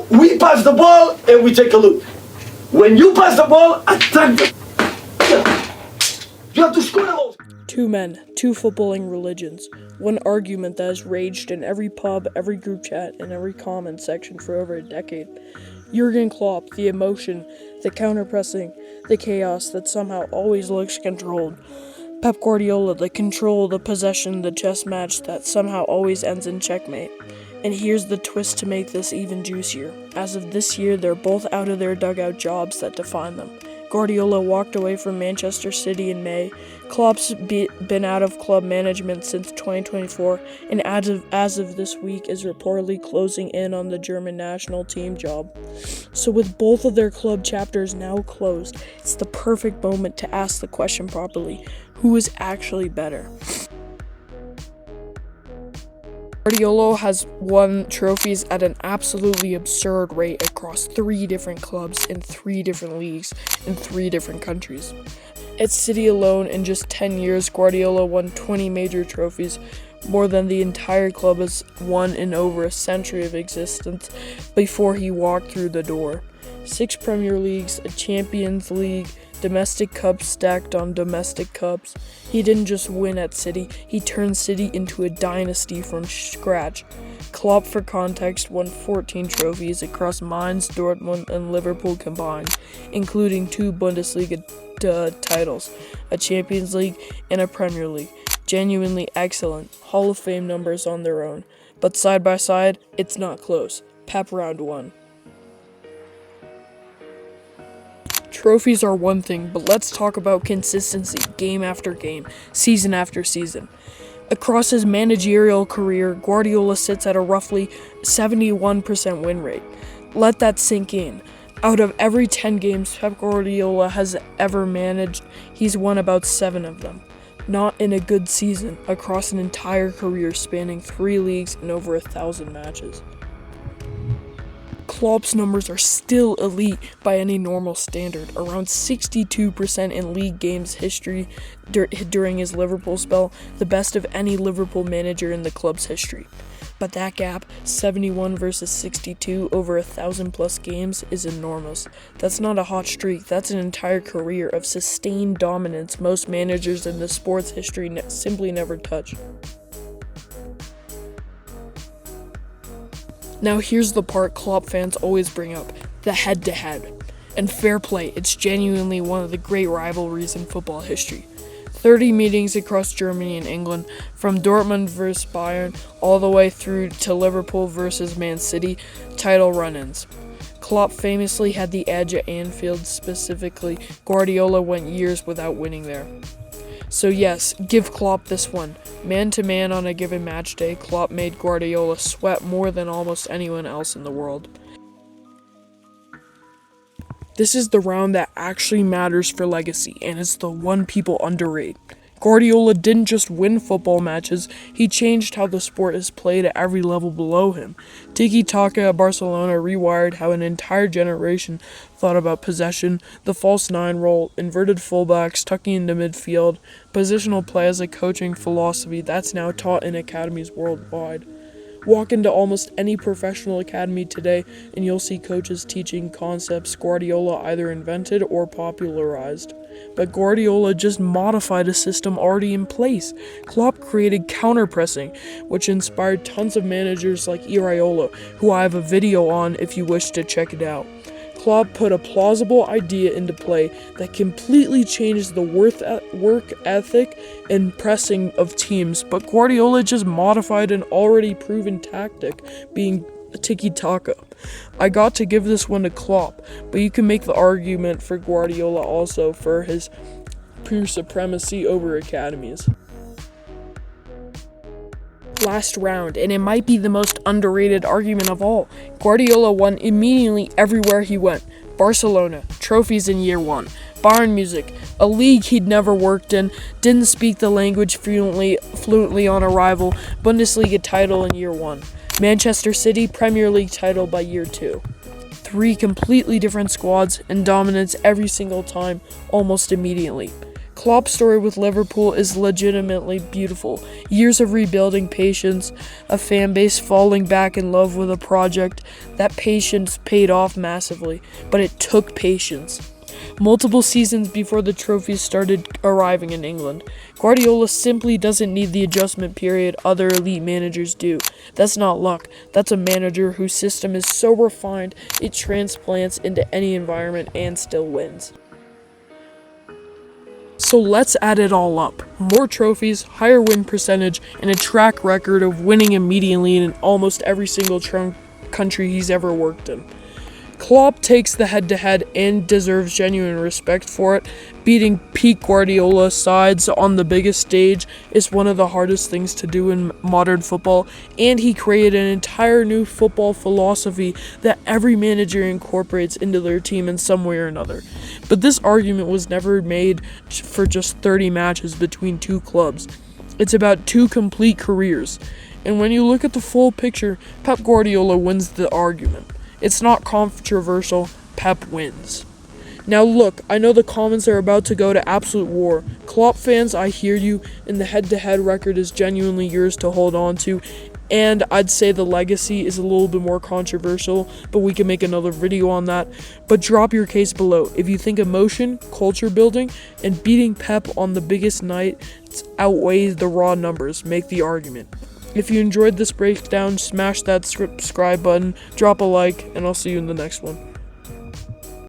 We pass the ball and we take a look. When you pass the ball, attack the... You have to score the goals. Two men, two footballing religions. One argument that has raged in every pub, every group chat, and every comment section for over a decade. Jurgen Klopp, the emotion, the counter-pressing, the chaos that somehow always looks controlled. Pep Guardiola, the control, the possession, the chess match that somehow always ends in checkmate. And here's the twist to make this even juicier. As of this year, they're both out of their dugout jobs that define them. Guardiola walked away from Manchester City in May. Klopp's been out of club management since 2024, and as of this week is reportedly closing in on the German national team job. So with both of their club chapters now closed, it's the perfect moment to ask the question properly: who is actually better? Guardiola has won trophies at an absolutely absurd rate across 3 different clubs in 3 different leagues in 3 different countries. At City alone, in just 10 years, Guardiola won 20 major trophies, more than the entire club has won in over a century of existence before he walked through the door. 6 Premier Leagues, a Champions League, domestic cups stacked on domestic cups. He didn't just win at City, he turned City into a dynasty from scratch. Klopp, for context, won 14 trophies across Mainz, Dortmund, and Liverpool combined, including 2 Bundesliga titles, a Champions League, and a Premier League. Genuinely excellent, Hall of Fame numbers on their own. But side by side, it's not close. Pep round 1. Trophies are one thing, but let's talk about consistency, game after game, season after season. Across his managerial career, Guardiola sits at a roughly 71% win rate. Let that sink in. Out of every 10 games Pep Guardiola has ever managed, he's won about 7 of them. Not in a good season, across an entire career spanning 3 leagues and over 1,000 matches. Klopp's numbers are still elite by any normal standard, around 62% in league games history during his Liverpool spell, the best of any Liverpool manager in the club's history. But that gap, 71 versus 62 over 1,000 plus games, is enormous. That's not a hot streak, that's an entire career of sustained dominance most managers in the sport's history simply never touch. Now here's the part Klopp fans always bring up, the head-to-head. And fair play, it's genuinely one of the great rivalries in football history. 30 meetings across Germany and England, from Dortmund vs Bayern all the way through to Liverpool vs Man City, title run-ins. Klopp famously had the edge at Anfield specifically. Guardiola went years without winning there. So yes, give Klopp this one. Man-to-man on a given match day, Klopp made Guardiola sweat more than almost anyone else in the world. This is the round that actually matters for legacy, and it's the one people underrate. Guardiola didn't just win football matches, he changed how the sport is played at every level below him. Tiki-taka at Barcelona rewired how an entire generation thought about possession, the false 9 role, inverted fullbacks, tucking into midfield, positional play as a coaching philosophy that's now taught in academies worldwide. Walk into almost any professional academy today and you'll see coaches teaching concepts Guardiola either invented or popularized. But Guardiola just modified a system already in place. Klopp created counter-pressing, which inspired tons of managers like Guardiola, who I have a video on if you wish to check it out. Klopp put a plausible idea into play that completely changed the work ethic and pressing of teams, but Guardiola just modified an already proven tactic, being tiki-taka. I got to give this one to Klopp, but you can make the argument for Guardiola also for his pure supremacy over academies. Last round, and it might be the most underrated argument of all. Guardiola won immediately everywhere he went. Barcelona, trophies in year 1. Bayern Munich, a league he'd never worked in, didn't speak the language fluently on arrival, Bundesliga title in year 1. Manchester City, Premier League title by year 2. 3 completely different squads and dominance every single time, almost immediately. Klopp's story with Liverpool is legitimately beautiful. Years of rebuilding, patience, a fan base falling back in love with a project. That patience paid off massively, but it took patience. Multiple seasons before the trophies started arriving in England. Guardiola simply doesn't need the adjustment period other elite managers do. That's not luck. That's a manager whose system is so refined it transplants into any environment and still wins. So let's add it all up. More trophies, higher win percentage, and a track record of winning immediately in almost every single country he's ever worked in. Klopp takes the head-to-head and deserves genuine respect for it. Beating peak Guardiola sides on the biggest stage is one of the hardest things to do in modern football, and he created an entire new football philosophy that every manager incorporates into their team in some way or another. But this argument was never made for just 30 matches between two clubs. It's about two complete careers. And when you look at the full picture, Pep Guardiola wins the argument. It's not controversial. Pep wins. Now look, I know the comments are about to go to absolute war. Klopp fans, I hear you, and the head-to-head record is genuinely yours to hold on to. And I'd say the legacy is a little bit more controversial, but we can make another video on that. But drop your case below. If you think emotion, culture building, and beating Pep on the biggest night outweighs the raw numbers, make the argument. If you enjoyed this breakdown, smash that subscribe button, drop a like, and I'll see you in the next one.